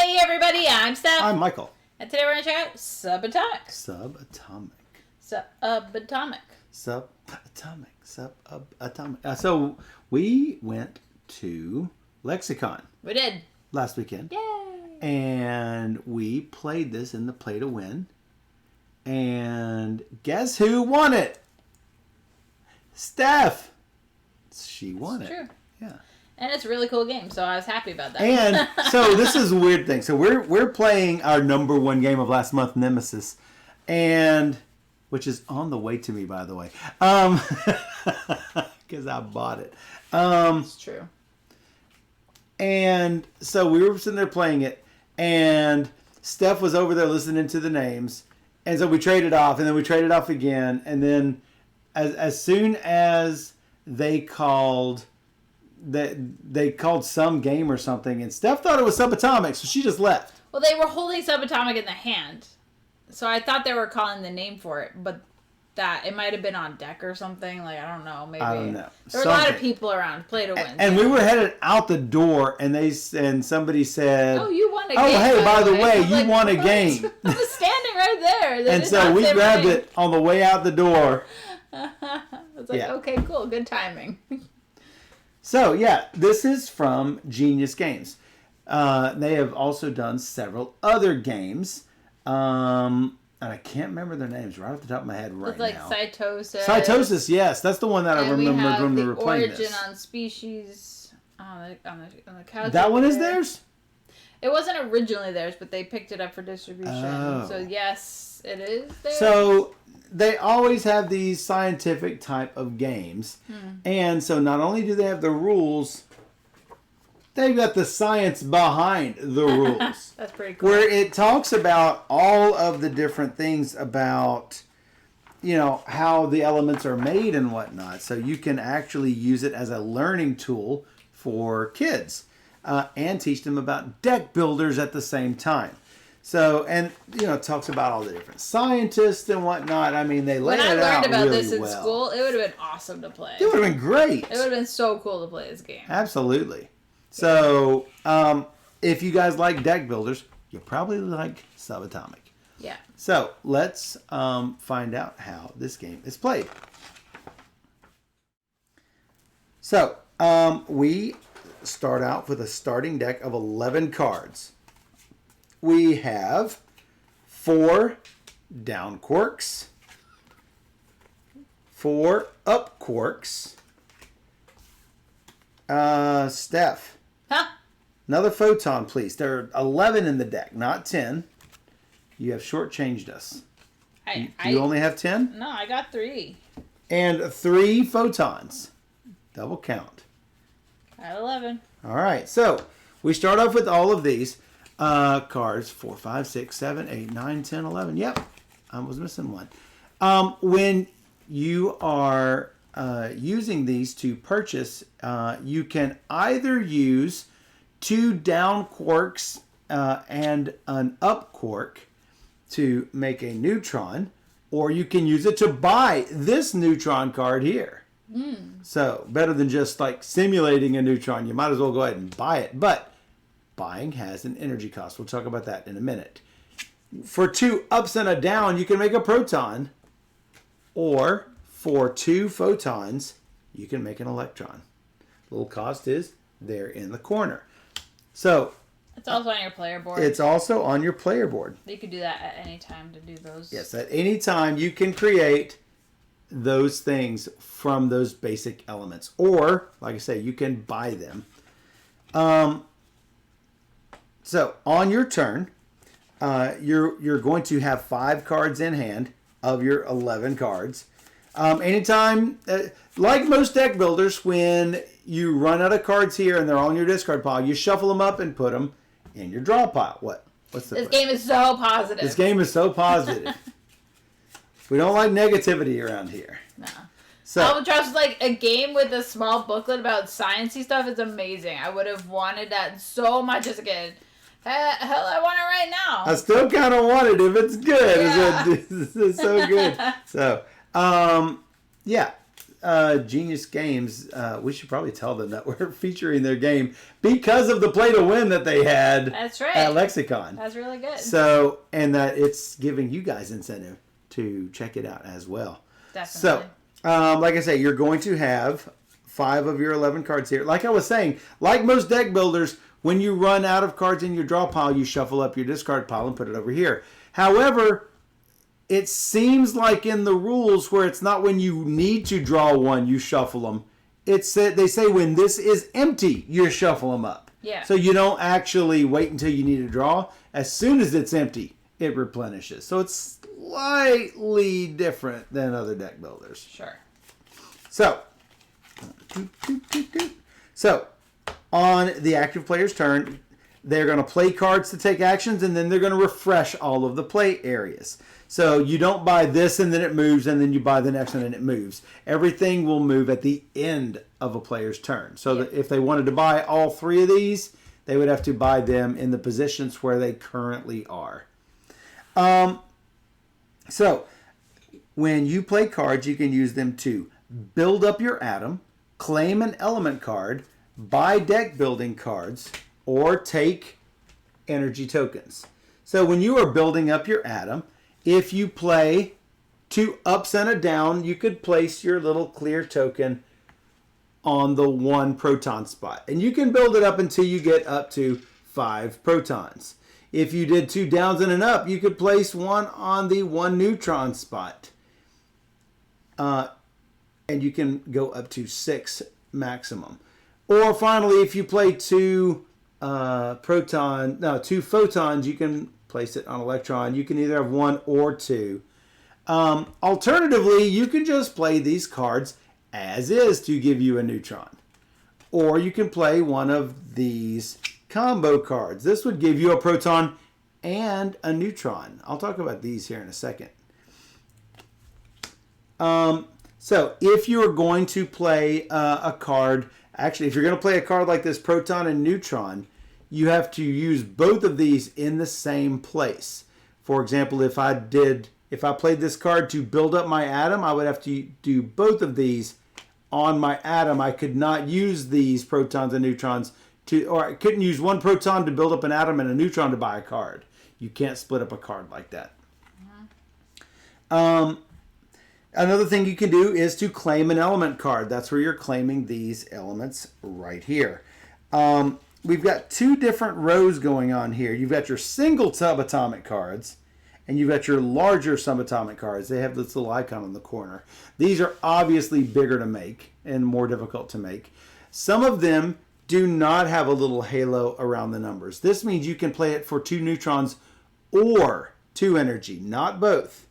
Hey everybody, I'm Steph. I'm Michael. And today we're going to check out Subatomic. So we went to Lexicon. We did. Last weekend. Yay! And we played this in the Play to Win. And guess who won it? Steph. She won it. True. Yeah. And it's a really cool game, so I was happy about that. And so this is a weird thing. So we're playing our number one game of last month, Nemesis, and which is on the way to me, by the way, because I bought it. It's true. And so we were sitting there playing it, and Steph was over there listening to the names, and so we traded off, and then we traded off again, and then as soon as they called some game or something, and Steph thought it was Subatomic, so she just left. Well, they were holding Subatomic in the hand, so I thought they were calling the name for it, but that it might have been on deck or something. Like, I don't know. Maybe I don't know. There were a lot of people around. Play to win. And we were headed out the door, and somebody said, "Oh, you won a game." Oh, hey, by the way, you won a what? game. I was standing right there. And so we grabbed it on the way out the door. I was like, okay, cool, good timing. So, yeah, this is from Genius Games. They have also done several other games. And I can't remember their names right off the top of my head right now. It's like Cytosis. Cytosis, yes. That's the one that I remembered when we were playing this. Origin on Species on the couch. That one is theirs? It wasn't originally theirs, but they picked it up for distribution. Oh. So, yes, it is theirs. So they always have these scientific type of games. And so not only do they have the rules, they've got the science behind the rules. That's pretty cool. Where it talks about all of the different things about, how the elements are made and whatnot. So you can actually use it as a learning tool for kids and teach them about deck builders at the same time. So, and, it talks about all the different scientists and whatnot. I mean, they lay it out really well. When I learned about this in school, it would have been awesome to play. It would have been great. It would have been so cool to play this game. Absolutely. So, if you guys like deck builders, you'll probably like Subatomic. Yeah. So, let's find out how this game is played. So, we start out with a starting deck of 11 cards. We have 4 down quirks, 4 up quirks. Steph. Huh? Another photon, please. There are 11 in the deck, not 10. You have shortchanged us. You only have 10? No, I got 3. And 3 photons. Double count. I got 11. All right, so we start off with all of these cards. 4, 5, 6, 7, 8, 9, 10, 11. Yep, I was missing one. When you are using these to purchase, you can either use 2 down quirks and an up quirk to make a neutron, or you can use it to buy this neutron card here. So better than just like simulating a neutron, you might as well go ahead and buy it. But buying has an energy cost. We'll talk about that in a minute. For 2 ups and a down, you can make a proton, or for 2 photons, you can make an electron. The little cost is there in the corner. So it's also on your player board. It's also on your player board. You could do that at any time to do those. Yes, at any time you can create those things from those basic elements. Or, like I say, you can buy them. So on your turn, you're going to have 5 cards in hand of your 11 cards. Anytime, like most deck builders, when you run out of cards here and they're on your discard pile, you shuffle them up and put them in your draw pile. What's the This game is so positive. This game is so positive. We don't like negativity around here. No. So, Albatross is like a game with a small booklet about sciencey stuff. Is amazing. I would have wanted that so much as a kid. Hell, I want it right now. I still kind of want it if it's good. Yeah. It's so good. So, yeah. Genius Games, we should probably tell them that we're featuring their game because of the play to win that they had. That's right. At Lexicon. That's really good. So, and that it's giving you guys incentive to check it out as well. Definitely. So, like I say, you're going to have 5 of your 11 cards here. Like I was saying, like most deck builders, when you run out of cards in your draw pile, you shuffle up your discard pile and put it over here. However, it seems like in the rules where it's not when you need to draw one, you shuffle them. It's they say when this is empty, you shuffle them up. Yeah. So you don't actually wait until you need to draw. As soon as it's empty, it replenishes. So it's slightly different than other deck builders. Sure. So on the active player's turn, they're going to play cards to take actions, and then they're going to refresh all of the play areas. So you don't buy this and then it moves, and then you buy the next one and it moves. Everything will move at the end of a player's turn. So that if they wanted to buy all 3 of these, they would have to buy them in the positions where they currently are. So when you play cards, you can use them to build up your atom, claim an element card, buy deck building cards, or take energy tokens. So when you are building up your atom, if you play 2 ups and a down, you could place your little clear token on the 1 proton spot. And you can build it up until you get up to 5 protons. If you did 2 downs and an up, you could place 1 on the 1 neutron spot. And you can go up to 6 maximum. Or finally, if you play 2 photons, you can place it on electron. You can either have 1 or 2. Alternatively, you can just play these cards as is to give you a neutron. Or you can play one of these combo cards. This would give you a proton and a neutron. I'll talk about these here in a second. So if you're going to play a card, actually if you're going to play a card like this proton and neutron, you have to use both of these in the same place. For example, if I played this card to build up my atom, I would have to do both of these on my atom. I could not use these protons and neutrons or I couldn't use 1 proton to build up an atom and a neutron to buy a card. You can't split up a card like that. Another thing you can do is to claim an element card. That's where you're claiming these elements right here. We've got 2 different rows going on here. You've got your single subatomic cards, and you've got your larger subatomic cards. They have this little icon in the corner. These are obviously bigger to make and more difficult to make. Some of them do not have a little halo around the numbers. This means you can play it for 2 neutrons or 2 energy, not both.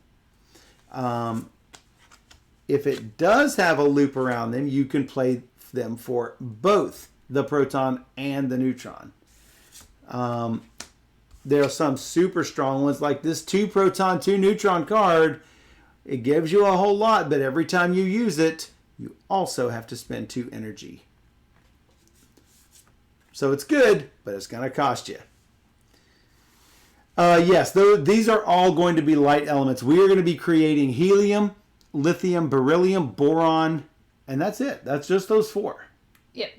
If it does have a loop around them, you can play them for both the proton and the neutron. There are some super strong ones like this 2 proton, 2 neutron card. It gives you a whole lot, but every time you use it, you also have to spend 2 energy. So it's good, but it's going to cost you. Yes, these are all going to be light elements. We are going to be creating helium, lithium, beryllium, boron, and that's it. That's just those 4. Yep.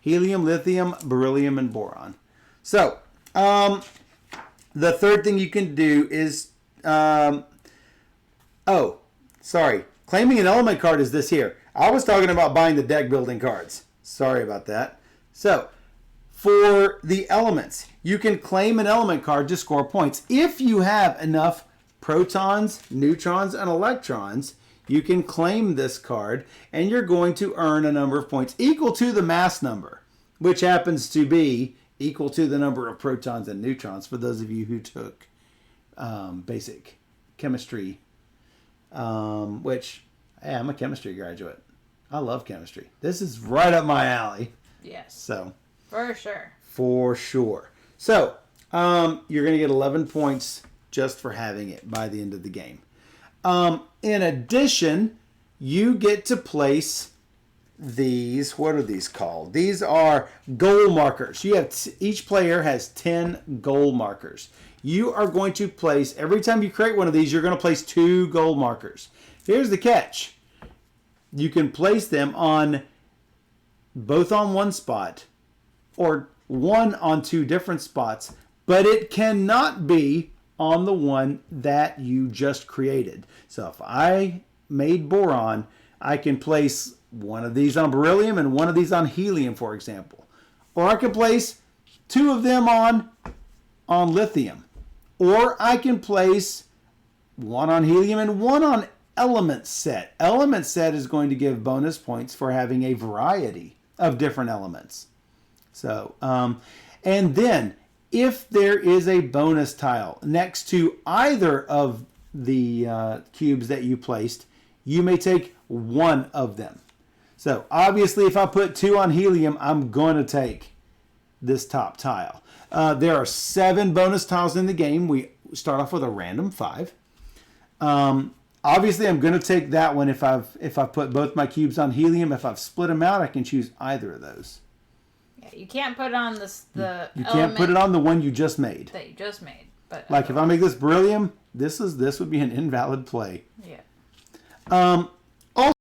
Helium, lithium, beryllium, and boron. So, the third thing you can do is, claiming an element card is this here. I was talking about buying the deck building cards. Sorry about that. So, for the elements, you can claim an element card to score points. If you have enough protons, neutrons, and electrons, you can claim this card, and you're going to earn a number of points equal to the mass number, which happens to be equal to the number of protons and neutrons for those of you who took basic chemistry, which, hey, I'm a chemistry graduate. I love chemistry. This is right up my alley. Yes. So. For sure. For sure. So, you're going to get 11 points just for having it by the end of the game. In addition, you get to place these, what are these called? These are goal markers. You have each player has 10 goal markers. You are going to place, every time you create one of these, you're going to place 2 goal markers. Here's the catch. you can place them on both on one spot or one on two different spots, but it cannot be on the one that you just created. So if I made boron, I can place one of these on beryllium and one of these on helium, for example. Or I can place two of them on lithium. Or I can place one on helium and one on element set. Element set is going to give bonus points for having a variety of different elements. So, and then if there is a bonus tile next to either of the cubes that you placed, you may take one of them. So obviously if I put 2 on helium, I'm going to take this top tile. There are 7 bonus tiles in the game. We start off with a random 5. Obviously, I'm going to take that one if I've put both my cubes on helium. If I've split them out, I can choose either of those. Yeah, you can't put it on You can't put it on the one you just made. That you just made. But like if I make this beryllium, this would be an invalid play. Yeah. Also,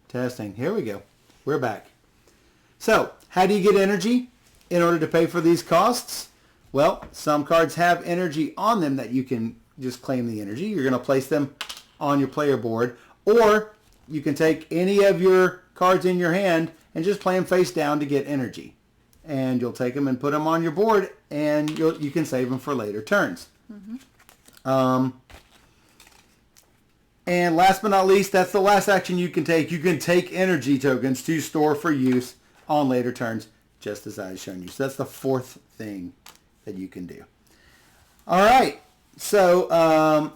testing. Here we go. We're back. So, how do you get energy in order to pay for these costs? Well, some cards have energy on them that you can just claim the energy. You're going to place them on your player board, or you can take any of your cards in your hand and just play them face down to get energy. And you'll take them and put them on your board, and you can save them for later turns. Mm-hmm. And last but not least, that's the last action you can take. You can take energy tokens to store for use on later turns, just as I had shown you. So that's the 4th thing that you can do. All right. So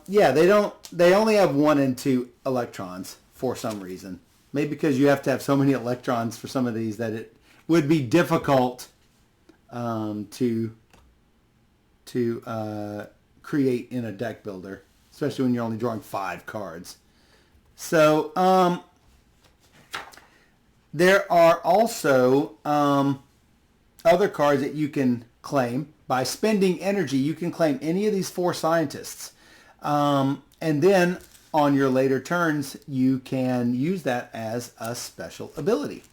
yeah, they only have 1 and 2 electrons for some reason. Maybe because you have to have so many electrons for some of these that it would be difficult to create in a deck builder, especially when you're only drawing 5 cards. So there are also other cards that you can claim. By spending energy, you can claim any of these 4 scientists. And then on your later turns, you can use that as a special ability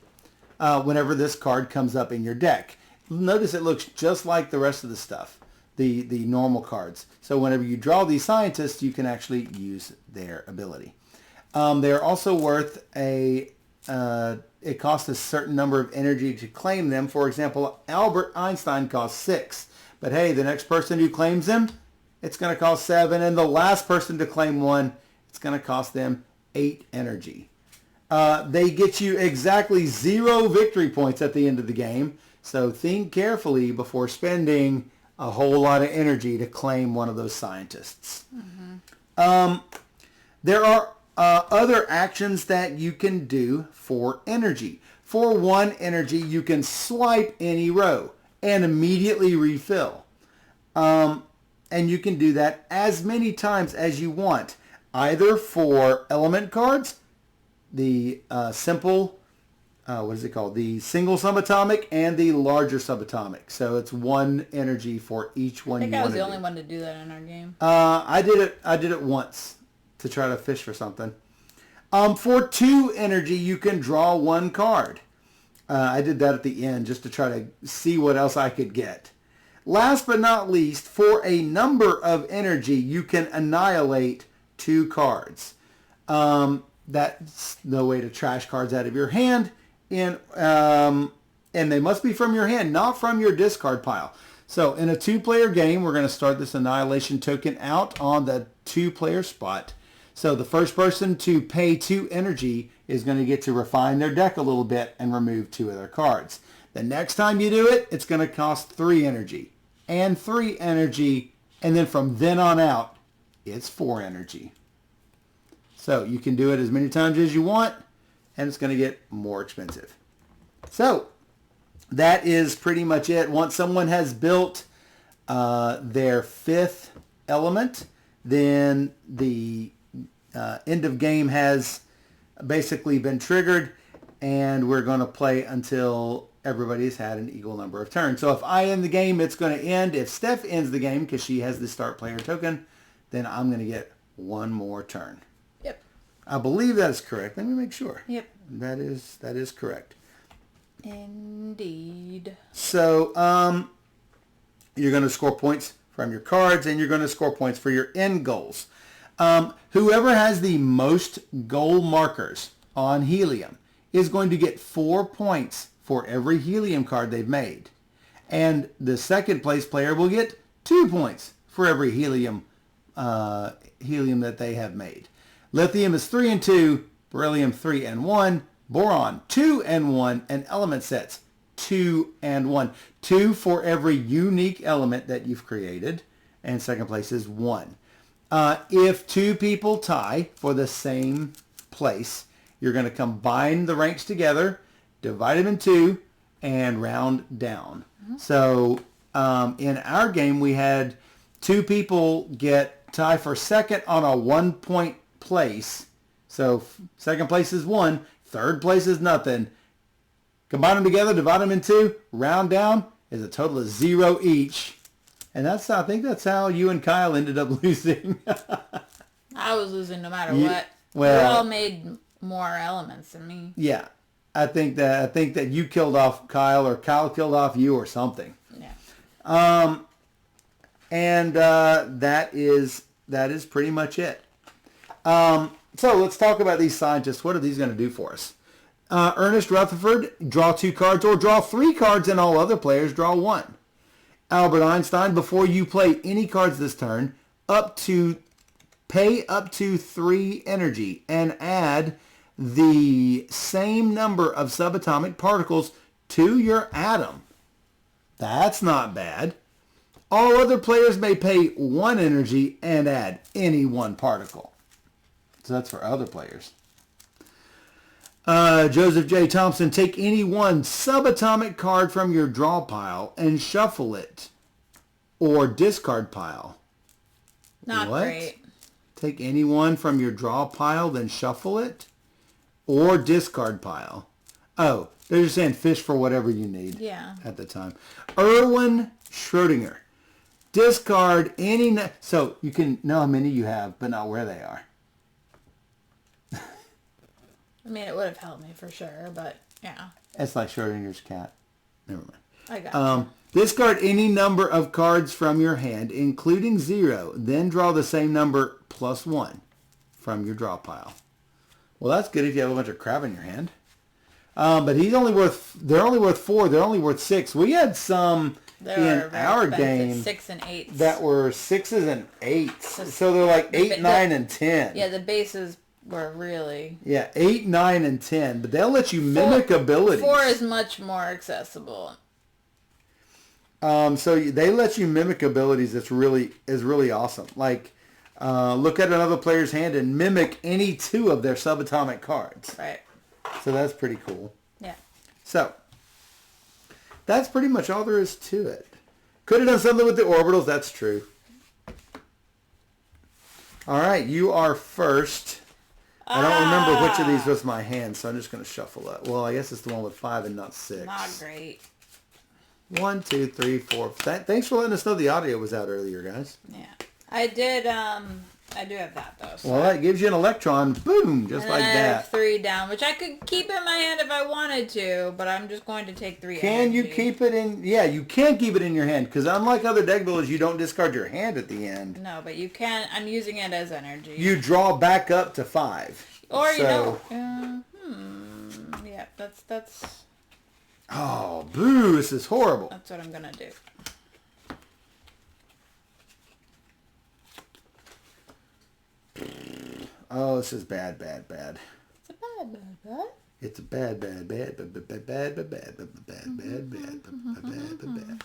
whenever this card comes up in your deck. Notice it looks just like the rest of the stuff, the normal cards. So whenever you draw these scientists, you can actually use their ability. They're also worth it costs a certain number of energy to claim them. For example, Albert Einstein costs 6. But hey, the next person who claims them, it's going to cost 7. And the last person to claim one, it's going to cost them 8 energy. They get you exactly 0 victory points at the end of the game. So think carefully before spending a whole lot of energy to claim one of those scientists. Mm-hmm. There are other actions that you can do for energy. For 1 energy, you can swipe any row and immediately refill. And you can do that as many times as you want, either for element cards, the simple, what is it called? The single subatomic and the larger subatomic. So it's 1 energy for each one. I think I was the only one to do that in our game. I did it once to try to fish for something. For 2 energy, you can draw 1 card. I did that at the end just to try to see what else I could get. Last but not least, for a number of energy, you can annihilate 2 cards. that's the way to trash cards out of your hand. And they must be from your hand, not from your discard pile. So in a 2-player game, we're going to start this Annihilation token out on the 2-player spot. So the first person to pay 2 energy is going to get to refine their deck a little bit and remove 2 of their cards. The next time you do it, it's going to cost 3 energy and 3 energy. And then from then on out, it's 4 energy. So you can do it as many times as you want, and it's going to get more expensive. So that is pretty much it. Once someone has built their 5th element, then the end of game has basically been triggered, and we're going to play until everybody's had an equal number of turns. So if I end the game, it's going to end. If Steph ends the game, because she has the start player token, then I'm going to get 1 more turn. Yep. I believe that is correct. Let me make sure. Yep. That is correct. Indeed. So you're going to score points from your cards, and you're going to score points for your end goals. Whoever has the most goal markers on helium is going to get 4 points for every helium card they've made. And the second place player will get 2 points for every helium that they have made. Lithium is 3 and 2, beryllium 3 and 1, boron 2 and 1, and element sets 2 and 1. 2 for every unique element that you've created, and second place is 1. If 2 people tie for the same place, you're going to combine the ranks together, divide them in 2, and round down. Mm-hmm. So in our game, we had 2 people get tie for second on a 1-point place. So second place is 1, third place is nothing. Combine them together, divide them in 2, round down is a total of 0 each. And I think that's how you and Kyle ended up losing. I was losing no matter what. Well, we all made more elements than me. Yeah. I think that you killed off Kyle, or Kyle killed off you, or something. Yeah. And that is pretty much it. So let's talk about these scientists. What are these going to do for us? Ernest Rutherford, draw 2 cards or draw 3 cards, and all other players draw 1. Albert Einstein, before you play any cards this turn, pay up to 3 energy and add the same number of subatomic particles to your atom. That's not bad. All other players may pay 1 energy and add any 1 particle. So that's for other players. Joseph J. Thompson, take any 1 subatomic card from your draw pile and shuffle it or discard pile. Not what? Great. Take any 1 from your draw pile, then shuffle it or discard pile. Oh, they're just saying fish for whatever you need. Yeah. At the time. Erwin Schrödinger, discard any... So you can know how many you have, but not where they are. I mean, it would have helped me for sure, but yeah. It's like Schrödinger's cat. Never mind. I got you. Discard any number of cards from your hand, including 0. Then draw the same number plus 1 from your draw pile. Well, that's good if you have a bunch of crap in your hand. But they're only worth 4. They're only worth 6. We had some in our game 6 and 8 that were 6s and 8s. So they're like 8, 9, and 10. Yeah, the bases were really... Yeah, 8, 9, and 10. But they'll let you mimic abilities. 4 is much more accessible. So they let you mimic abilities. That's really awesome. Like, look at another player's hand and mimic any 2 of their subatomic cards. Right. So that's pretty cool. Yeah. So that's pretty much all there is to it. Could have done something with the orbitals. That's true. All right, you are first. I don't remember which of these was my hand, so I'm just going to shuffle it. Well, I guess it's the one with 5 and not 6. Not great. 1, 2, 3, 4. Thanks for letting us know the audio was out earlier, guys. Yeah. I do have that, though. So. Well, that gives you an electron. Boom! Just and like I that. have 3 down, which I could keep in my hand if I wanted to, but I'm just going to take 3 Can energy. you keep it in... Yeah, you can keep it in your hand, because unlike other deck builders, you don't discard your hand at the end. No, but you can... I'm using it as energy. You draw back up to 5. Or, you So- know, yeah, that's Oh, boo! This is horrible. what I'm gonna do. Oh, this is bad, bad, bad. It's a bad. It's a bad, bad, bad, bad, bad, bad, bad, bad, bad, bad, bad, bad, bad, bad,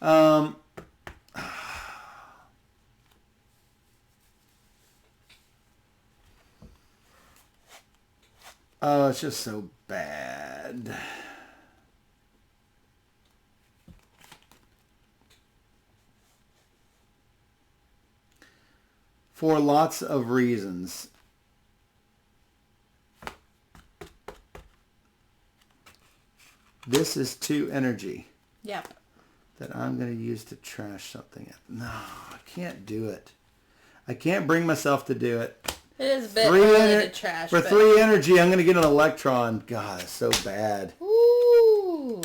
bad. Oh, it's just so bad. For lots of reasons. This is 2 energy Yep. that I'm going to use to trash something. No, I can't do it. I can't bring myself to do it. It is a bit early to trash. For 3 energy, I'm going to get an electron. God, it's so bad. Ooh.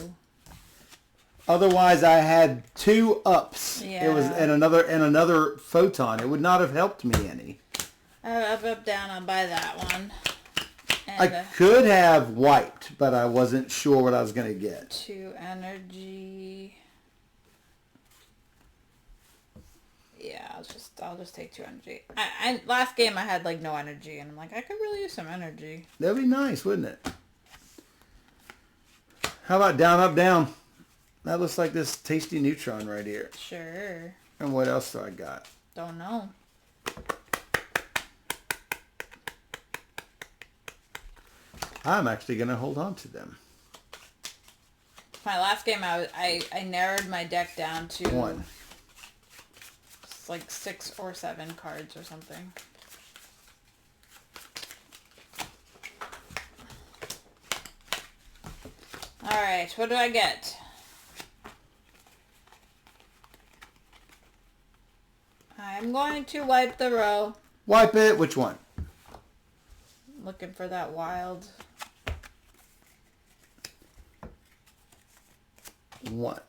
Otherwise, I had 2 ups. Yeah. It was and another photon. It would not have helped me any. Up, down. I'll buy that one. I And could have wiped, but I wasn't sure what I was going to get. 2 energy. Yeah, I'll just take 2 energy. I last game I had like no energy, and I'm like, I could really use some energy. That'd be nice, wouldn't it? How about down, up, down? That looks like this tasty neutron right here. Sure. And what else do I got? Don't know. I'm actually going to hold on to them. My last game, I narrowed my deck down to 1. like 6 or 7 cards or something. All right, what do I get? I'm going to wipe the row. Wipe it. Which one? Looking for that wild. 1.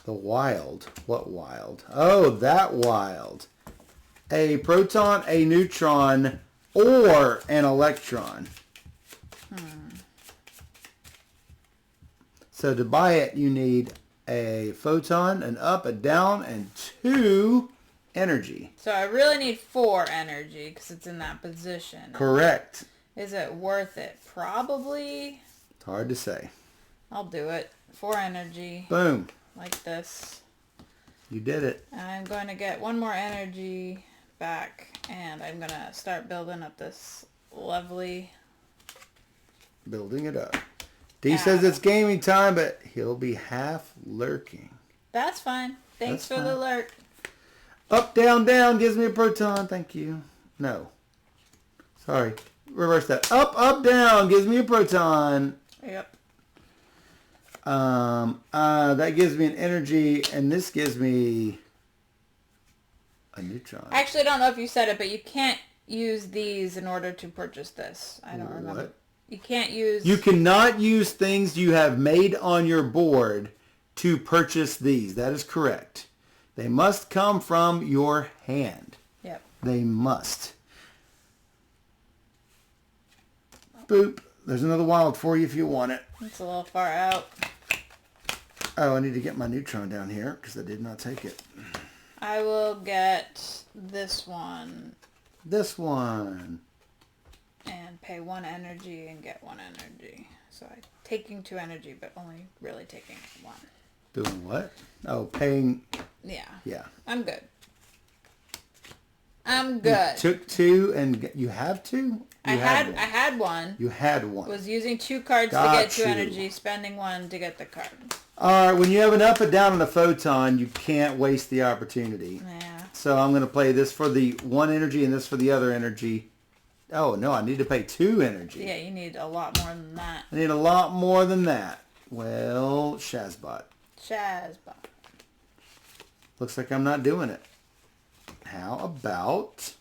The wild. What wild? Oh, that wild. A proton, a neutron, or an electron. So to buy it, you need a photon, an up, a down, and 2 energy. So I really need 4 energy because it's in that position. Correct. Is it worth it? Probably. It's hard to say. I'll do it. 4 energy. Boom. Like this. You did it. I'm going to get 1 more energy back, and I'm going to start building up this lovely... Building it up. D says it's gaming time, but he'll be half lurking. That's fine. Thanks That's for the fine. alert. Up, down, down gives me a proton. Thank you. No. Sorry. Reverse that. Up, down gives me a proton. Yep. That gives me an energy, and this gives me a neutron. Actually, I don't know if you said it, but you can't use these in order to purchase this. I don't remember. What? You can't use... You cannot use things you have made on your board to purchase these. That is correct. They must come from your hand. Yep. They must. Boop. There's another wild for you if you want it. It's a little far out. Oh, I need to get my neutron down here because I did not take it. I will get this one This one. and pay 1 energy and get 1 energy. So I'm taking 2 energy, but only really taking 1. Doing what? Oh, paying. Yeah. Yeah. I'm good. I'm good. Took 2 and you have 2? I had 1. You had 1. Was using 2 cards to Got get 2 you. energy, spending 1 to get the card. All right, when you have an up, a down, and a photon, you can't waste the opportunity. Yeah. So I'm going to play this for the 1 energy and this for the other energy. Oh, no, I need to pay 2 energy. Yeah, you need a lot more than that. I need a lot more than that. Well, Shazbot. Shazbot. Looks like I'm not doing it. How about...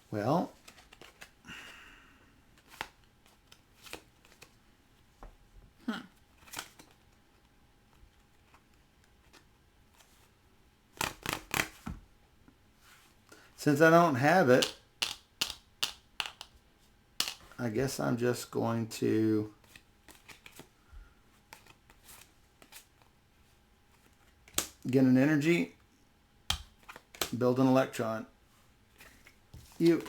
Well... Since I don't have it, I guess I'm just going to get an energy, build an electron. I'm Not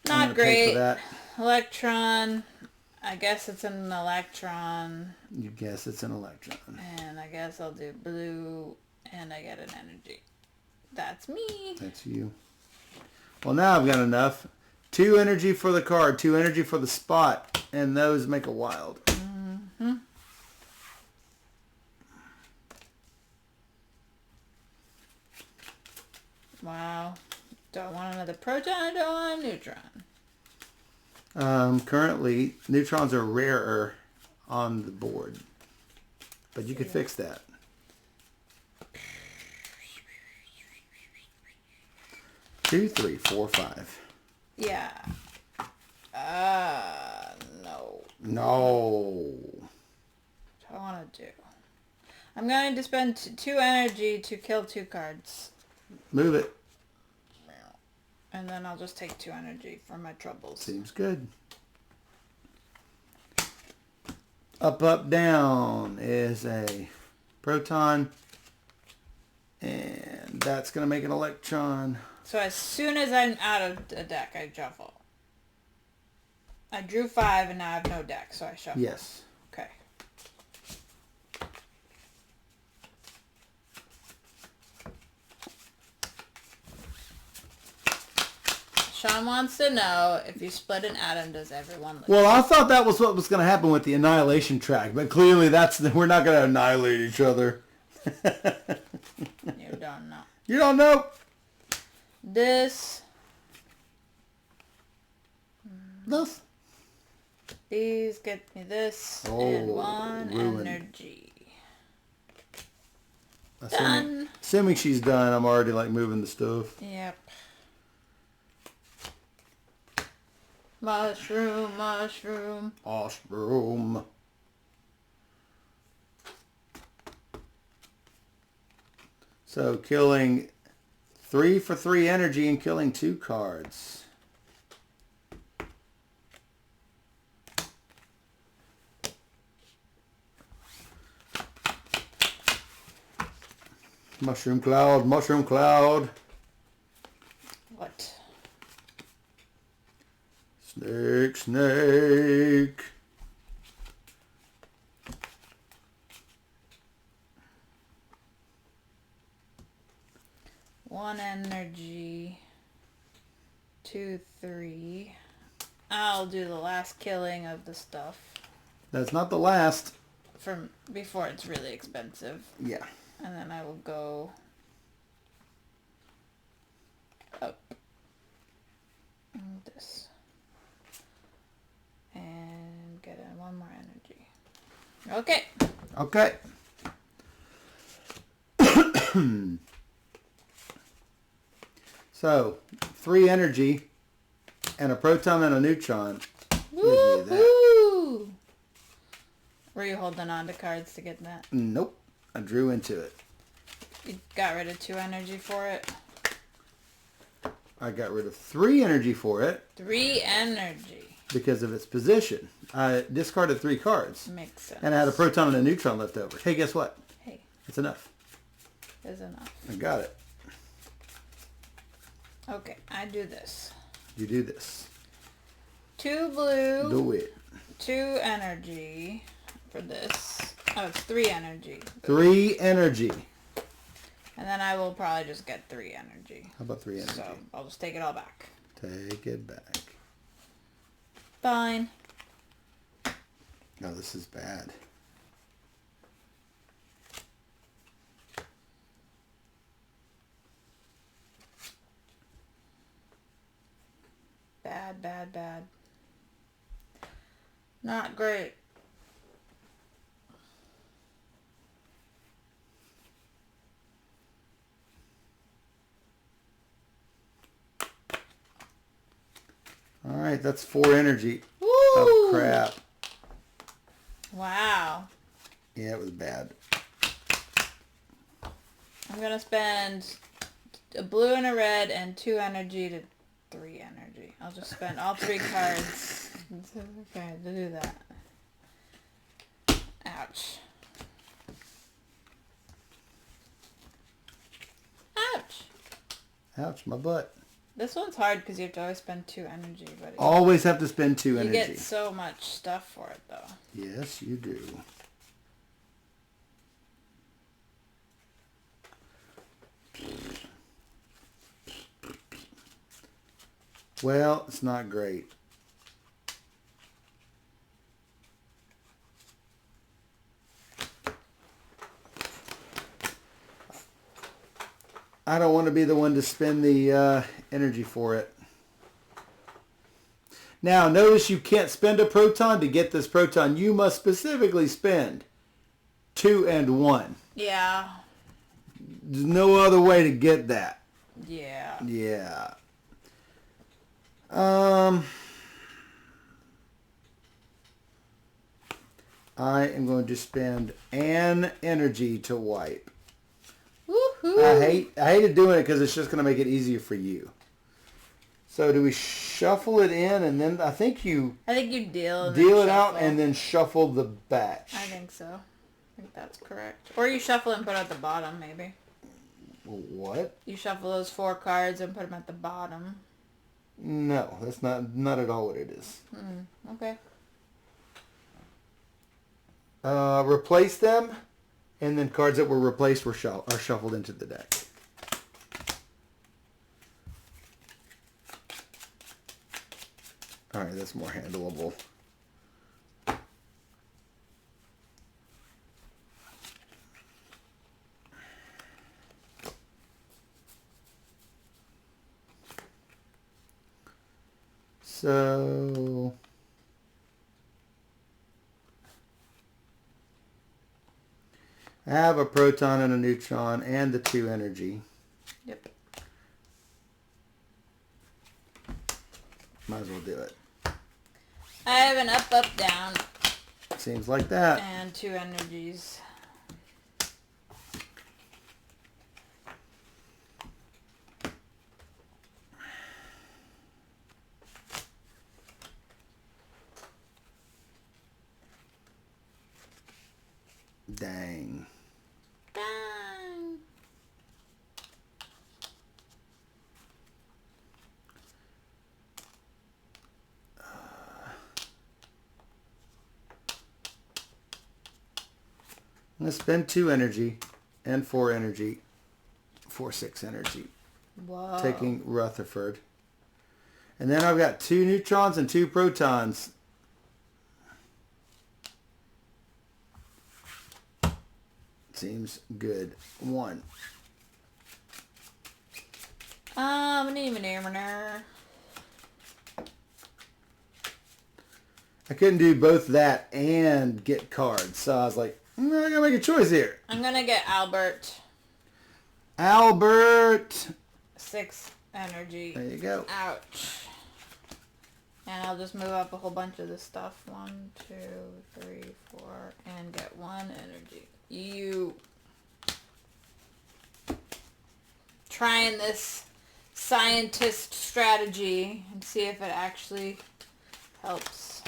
gonna pay for great. that. Electron. I guess it's an electron. You guess it's an electron. And I guess I'll do blue and I get an energy. That's me. That's you. Well, now I've got enough. 2 energy for the card, 2 energy for the spot, and those make a wild. Mm-hmm. Wow. Don't want another proton, I don't want a neutron. Currently, neutrons are rarer on the board. But you could fix that. Two, 3, 4, 5. Yeah. No. No. What do I want to do? I'm going to spend 2 energy to kill 2 cards. Move it. And then I'll just take 2 energy for my troubles. Seems good. Up, up, down is a proton. And that's going to make an electron. So as soon as I'm out of the deck, I shuffle. I drew 5 and now I have no deck, so I shuffle. Yes. Okay. Sean wants to know, if you split an atom, does everyone lose? Well, I thought that was what was going to happen with the annihilation track, but clearly we're not going to annihilate each other. You don't know. You don't know. This. These get me this and 1 ruined. energy. Assuming she's done, I'm already like moving the stuff. Yep. Mushroom, mushroom. Mushroom. So killing 3 for 3 energy and killing 2 cards. Mushroom cloud, mushroom cloud. What? Snake, snake. One energy. 2, 3. I'll do the last killing of the stuff. That's not the last. From before it's really expensive. Yeah. And then I will go up. And this. And get in 1 more energy. Okay. Okay. So, 3 energy and a proton and a neutron. Woo hoo! Were you holding on to cards to get that? Nope. I drew into it. You got rid of 2 energy for it? I got rid of 3 energy for it. 3 energy. Because of its position. I discarded 3 cards. Makes sense. And I had a proton and a neutron left over. Hey, guess what? Hey. It's enough. Is enough. I got it. Okay, I do this. You do this. 2 blue. Do it. 2 energy for this. Oh, it's 3 energy. 3 energy. And then I will probably just get 3 energy. How about 3 energy? So I'll just take it all back. Take it back. Fine. No, this is bad. Bad, bad, bad. Not great. All right, that's 4 energy. Woo! Oh, crap. Wow. Yeah, it was bad. I'm going to spend a blue and a red and 2 energy to 3 energy. I'll just spend all 3 cards. Okay, to do that. Ouch. Ouch. Ouch, my butt. This one's hard because you have to always spend 2 energy. But Always have to spend 2 energy. You get so much stuff for it, though. Yes, you do. Well, it's not great. I don't want to be the one to spend the energy for it. Now, notice you can't spend a proton to get this proton. You must specifically spend 2 and 1. Yeah. There's no other way to get that. Yeah. Yeah. I am going to spend an energy to wipe. Woohoo! I hated doing it because it's just going to make it easier for you. So do we shuffle it in and then I think you deal it out and then shuffle the batch. I think so. I think that's correct. Or you shuffle and put it at the bottom, maybe. What? You shuffle those 4 cards and put them at the bottom. No, that's not at all what it is. Okay. Replace them, and then cards that were replaced are shuffled into the deck. All right, that's more handleable. So I have a proton and a neutron and the 2 energy. Yep. Might as well do it. I have an up, up, down. Seems like that. And 2 energies. Dang. Dang. I'm going to spend 2 energy and 4 energy for 6 energy. Whoa. Taking Rutherford. And then I've got 2 neutrons and 2 protons. Seems good. 1. I couldn't do both that and get cards. So I was like, I gotta make a choice here. I'm gonna get Albert. Albert. 6 energy. There you go. Ouch. And I'll just move up a whole bunch of this stuff. 1, 2, 3, 4, and get 1 energy. You trying this scientist strategy and see if it actually helps.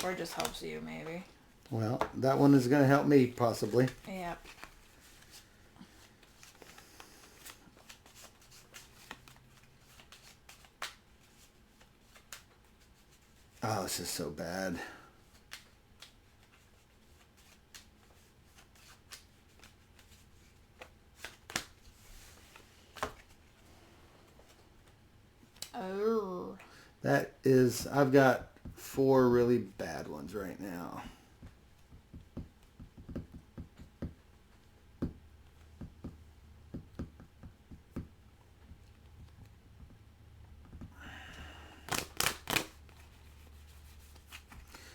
Or just helps you, maybe. Well, that one is going to help me, possibly. Yep. Oh, this is so bad. Oh. That is, I've got 4 really bad ones right now.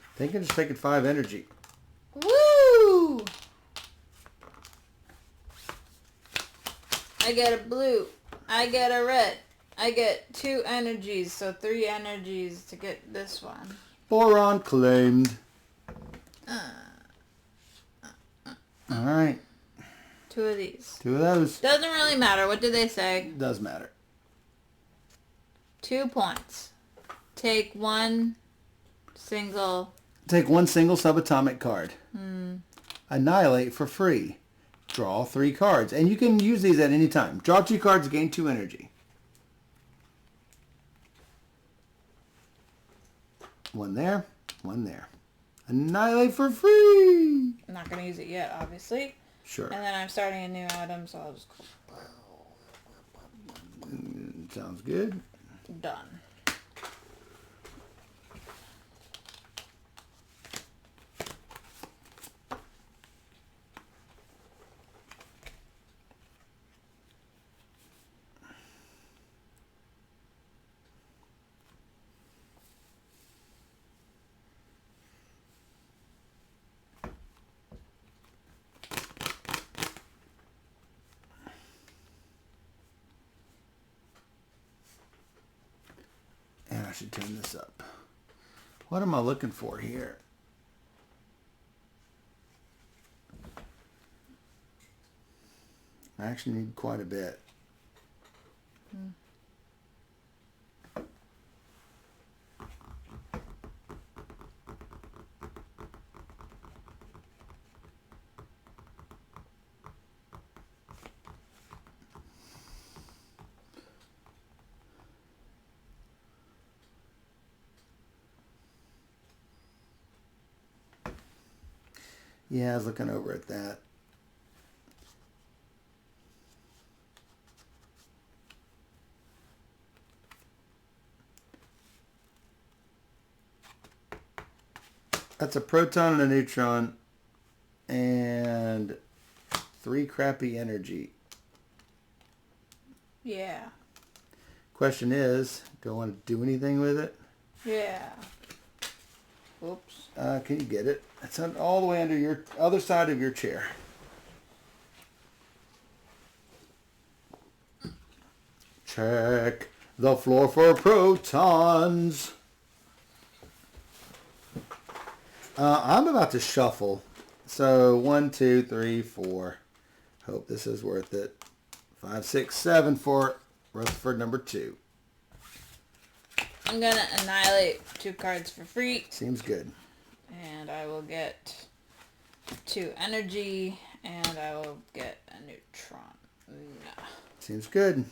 I think I'm just taking 5 energy. Woo! I get a blue. I get a red. I get 2 energies, so 3 energies to get this one. Boron claimed. All right. 2 of these. 2 of those. Doesn't really matter. What do they say? Does matter. 2 points. Take one single. Take one single subatomic card. Annihilate for free. Draw 3 cards. And you can use these at any time. Draw 2 cards, gain 2 energy. 1 there, 1 there. Annihilate for free. I'm not going to use it yet, obviously. Sure. And then I'm starting a new item, so I'll just go. Sounds good. Done. And I should turn this up. What am I looking for here? I actually need quite a bit. Yeah, I was looking over at that. That's a proton and a neutron and 3 crappy energy. Yeah. Question is, do I want to do anything with it? Yeah. Oops. Can you get it? It's all the way under your other side of your chair. Check the floor for protons. I'm about to shuffle. So 1, 2, 3, 4. Hope this is worth it. 5, 6, 7 for Rutherford number 2. I'm going to annihilate 2 cards for free. Seems good. And I will get 2 energy. And I will get a neutron. Nah. Seems good.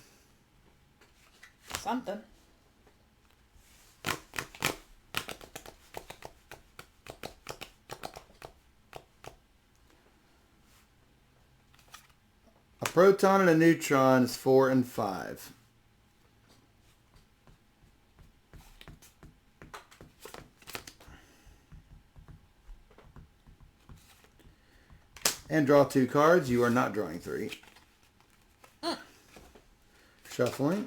Something. A proton and a neutron is 4 and 5. And draw 2 cards. You are not drawing 3. Shuffling.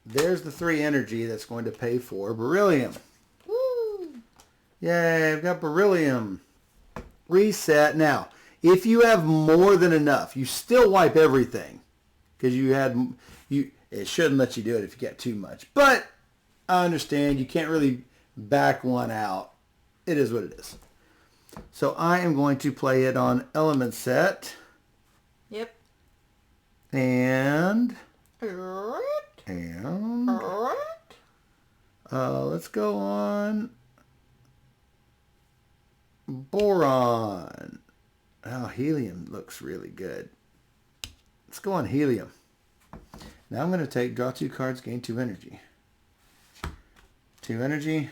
There's the 3 energy that's going to pay for beryllium. Woo! Yay, I've got beryllium. Reset. Now, if you have more than enough, you still wipe everything. Because it shouldn't let you do it if you get too much. But I understand you can't really back one out. It is what it is. So I am going to play it on element set. Yep. And let's go on boron. Oh, helium looks really good. Let's go on helium. Now I'm going to draw 2 cards, gain 2 energy. 2 energy,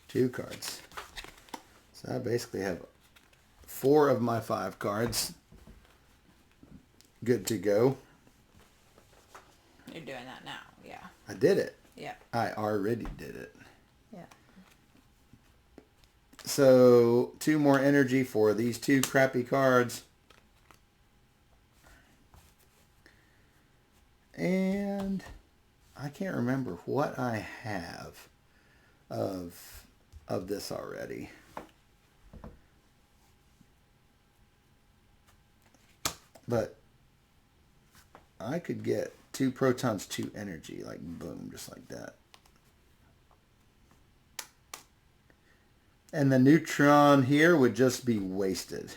2 cards. So I basically have 4 of my 5 cards good to go. You're doing that now, yeah. I did it. Yeah. I already did it. Yeah. So 2 more energy for these 2 crappy cards. And I can't remember what I have of this already. But I could get 2 protons, 2 energy, like boom, just like that. And the neutron here would just be wasted,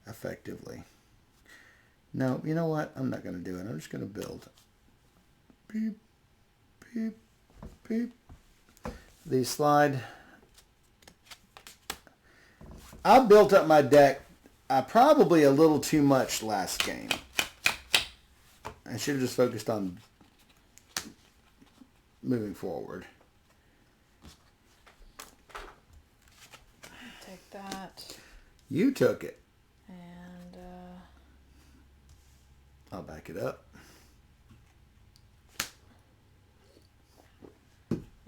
effectively. No, you know what? I'm not going to do it. I'm just going to build. Beep, beep, beep. These slide. I built up my deck probably a little too much last game. I should have just focused on moving forward. Take that. You took it. And I'll back it up.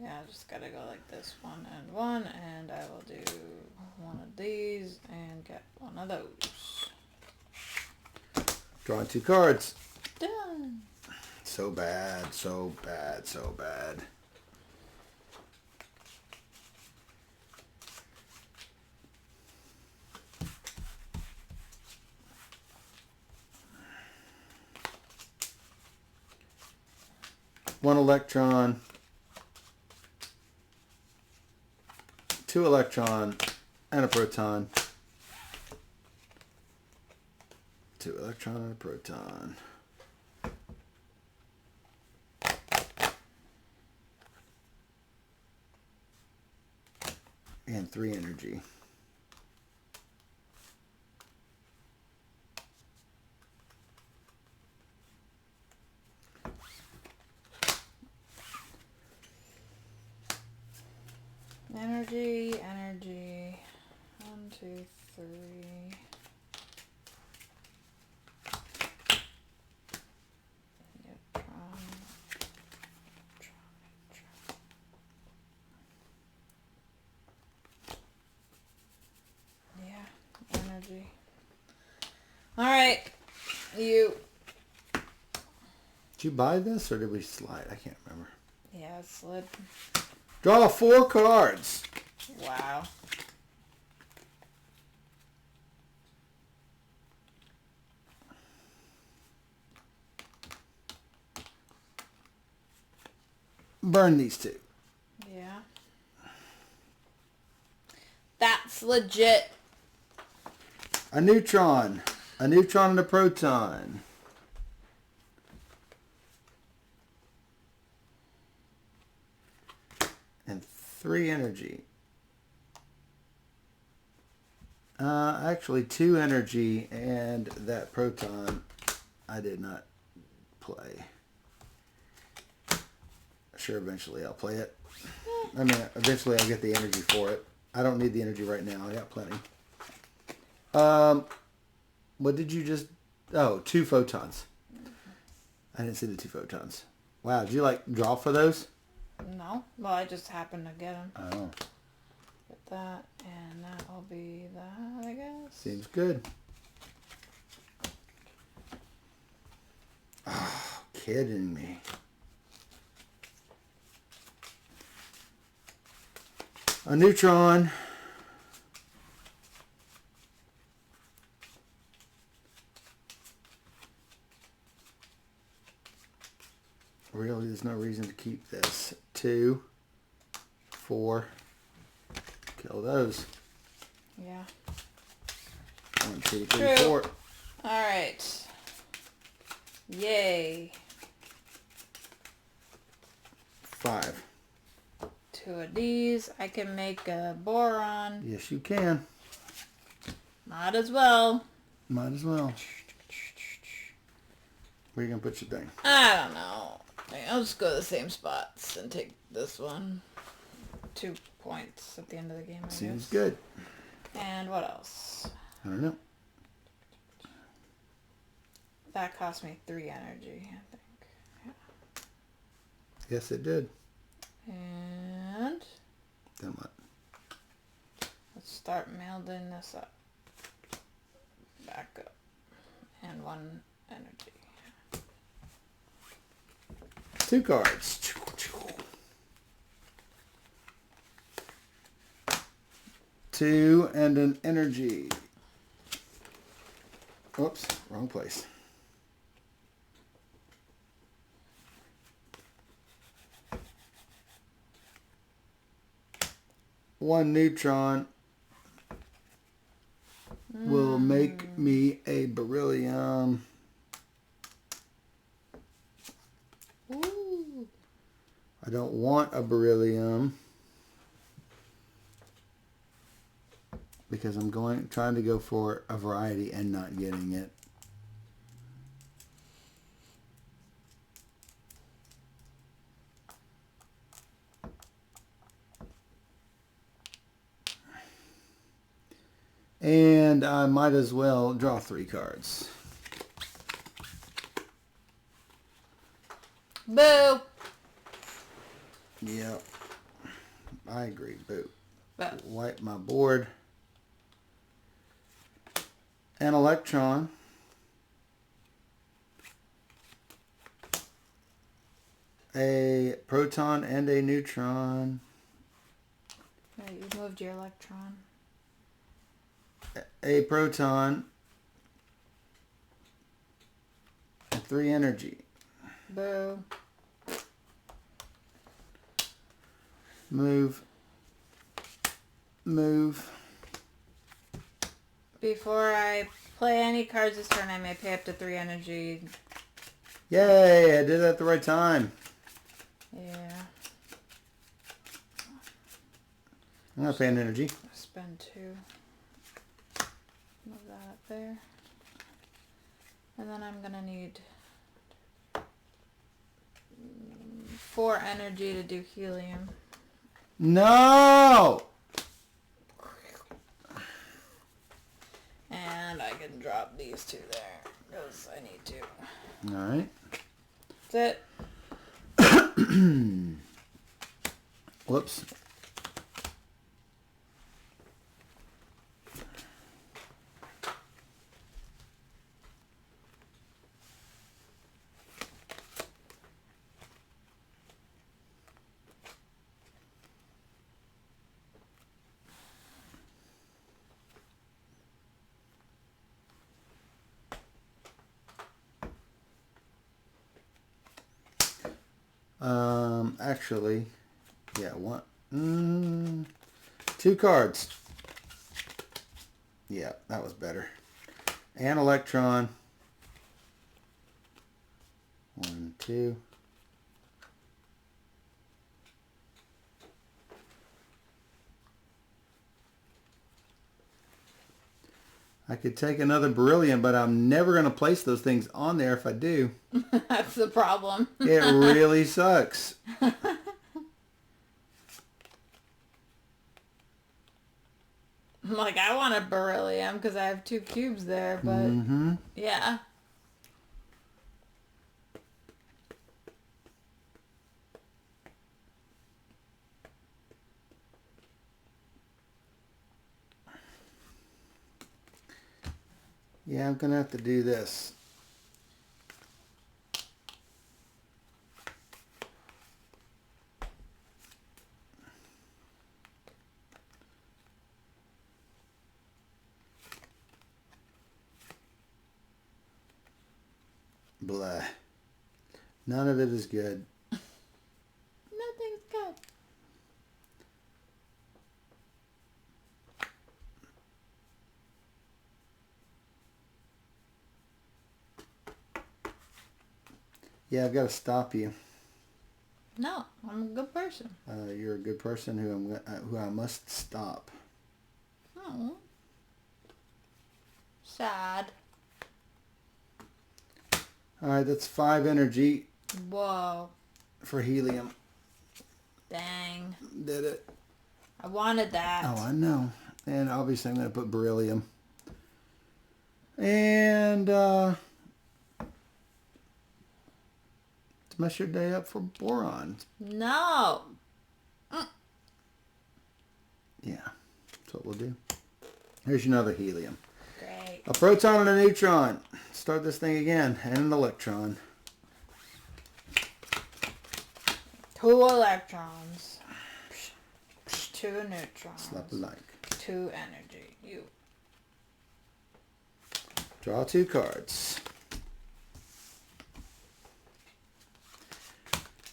yeah, I just gotta go like this, 1 and 1, and I will do one of these and get one of those. Drawing 2 cards. Done. So bad, so bad, so bad. One electron, 2 electron, and a proton. 2 electron and a proton. And 3 energy. Energy, energy. 1, 2, 3. Neutron. Yeah, energy. All right, you. Did you buy this or did we slide? I can't remember. Yeah, it slid. Draw 4 cards. Wow. Burn these 2. Yeah. That's legit. A neutron and a proton. And 3 energy. Actually 2 energy and that proton I did not play. Sure, eventually I'll play it. I mean, eventually I'll get the energy for it. I don't need the energy right now. I got plenty. What did you just... Oh, 2 photons. I didn't see the 2 photons. Wow, did you like draw for those? No. Well, I just happened to get them. Oh. Get that, and that will be that, I guess. Seems good. Oh, kidding me. A neutron. Really, there's no reason to keep this. 2, 4. Kill those. Yeah. 1, 2, 3, True. 4. All right. Yay. 5. 2 of these. I can make a boron. Yes, you can. Might as well. Might as well. Where are you going to put your thing? I don't know. I'll just go to the same spots and take this one. 2 points at the end of the game, I Seems guess. good. And what else? I don't know. That cost me 3 energy, I think. Yeah. Yes, it did. And Then what? let's start building this up. Back up. And 1 energy. 2 cards. 2 and an energy. Oops, wrong place. one neutron will make me a beryllium. Ooh. I don't want a beryllium because I'm trying to go for a variety and not getting it. And I might as well draw 3 cards. Boo. Yep. I agree. Boo. Boo. Wipe my board. An electron. A proton and a neutron. Yeah, you moved your electron. A proton. And 3 energy. Boo. Move. Move. Before I play any cards this turn, I may pay up to 3 energy. Yay, I did it at the right time. Yeah. I'm going to pay an energy. Spend 2. Move that up there. And then I'm going to need 4 energy to do helium. No! And I can drop these 2 there because I need to. All right. That's it. Whoops. Actually, yeah, 2 cards. Yeah, that was better. An electron. 1, 2. I could take another beryllium, but I'm never going to place those things on there if I do. That's the problem. It really sucks. Like, I want a beryllium because I have 2 cubes there, but yeah. Yeah, I'm going to have to do this. Blah. None of it is good. Nothing's good. Yeah, I've got to stop you. No, I'm a good person. You're a good person who I must stop. Oh. Sad. All right, that's 5 energy Whoa. for helium. Dang. Did it. I wanted that. Oh, I know. And obviously I'm going to put beryllium. And to mess your day up for boron. No. Yeah, that's what we'll do. Here's another helium. Great. A proton and a neutron. Start this thing again. And an electron. 2 electrons. 2 neutrons. Slap alike. 2 energy. You. Draw 2 cards.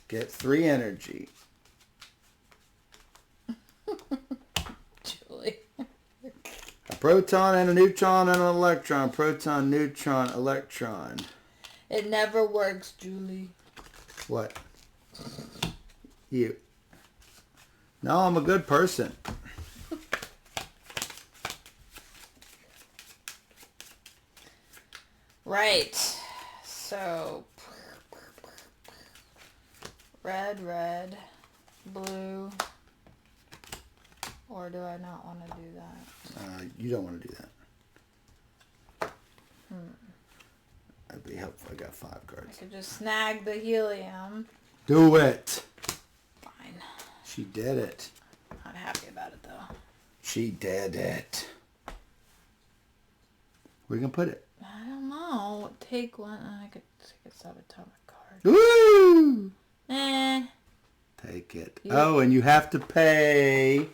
Get 3 energy. proton and a neutron and an electron. Proton, neutron, electron. It never works, Julie. What? You. No, I'm a good person. Right. So, red, red, blue. Or do I not want to do that? You don't want to do that. That'd be helpful. I got 5 I cards. could just snag the helium. Do it. Fine. She did it. Not happy about it though. She did it. Where you gonna put it? I don't know. Take one. I could take a subatomic card. Woo! Take it. Yeah. Oh, and you have to pay.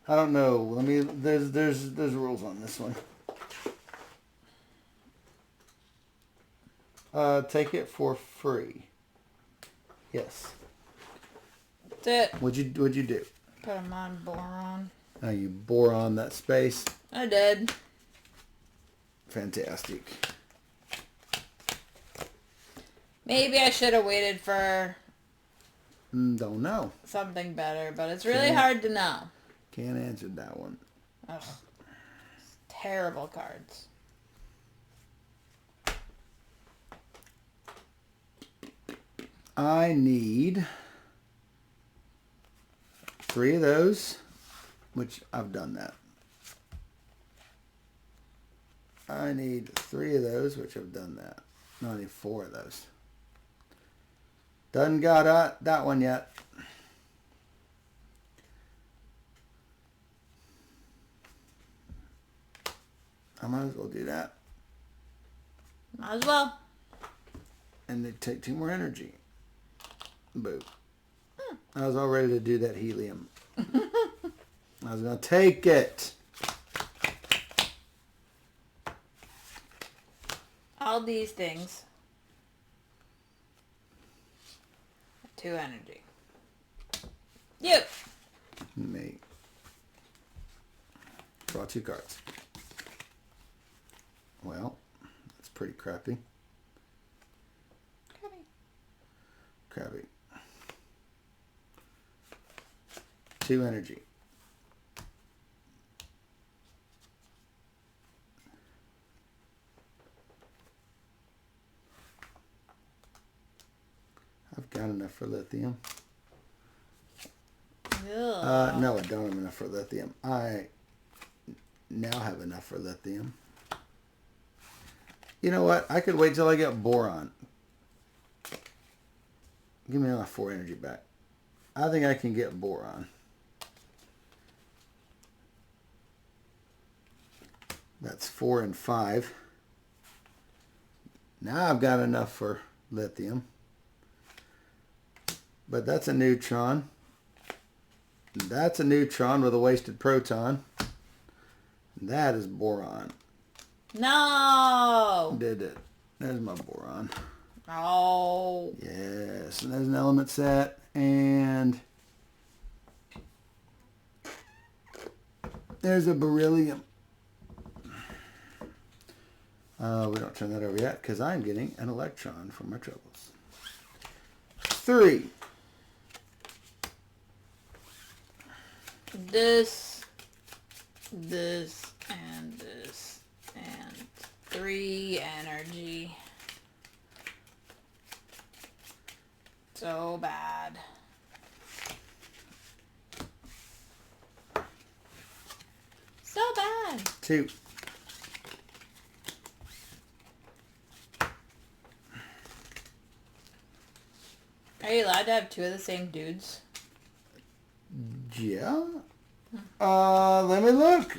I don't know. Let me. There's rules on this one. Take it for free. Yes. That's it. What'd you do? Put them on boron. Oh, you bore on that space. I did. Fantastic. Maybe I should have waited for Don't know. something better, but it's really Can't. hard to know. Can't answer that one. Ugh. Terrible cards. I need 3 of those, which I've done that. I need 3 of those, which I've done that. No, I need 4 of those. Doesn't got that one yet. I might as well do that. Might as well. And they take 2 more energy. Boo. I was all ready to do that helium. I was going to take it. All these things. 2 energy. Yep. Me. Draw 2 cards. Well, that's pretty crappy. Crappy. 2 energy. I've got enough for lithium. No, I don't have enough for lithium. I now have enough for lithium. You know what? I could wait till I get boron. Give me my 4 energy back. I think I can get boron. That's 4 and 5. Now I've got enough for lithium. But that's a neutron. That's a neutron with a wasted proton. That is boron. No. Did it. There's my boron. Oh. Yes, and there's an element set, and there's a beryllium. We don't turn that over yet because I'm getting an electron from my troubles. 3. This, and this, and 3 energy. So bad. So bad. 2. Are you allowed to have 2 of the same dudes? Yeah. Let me look.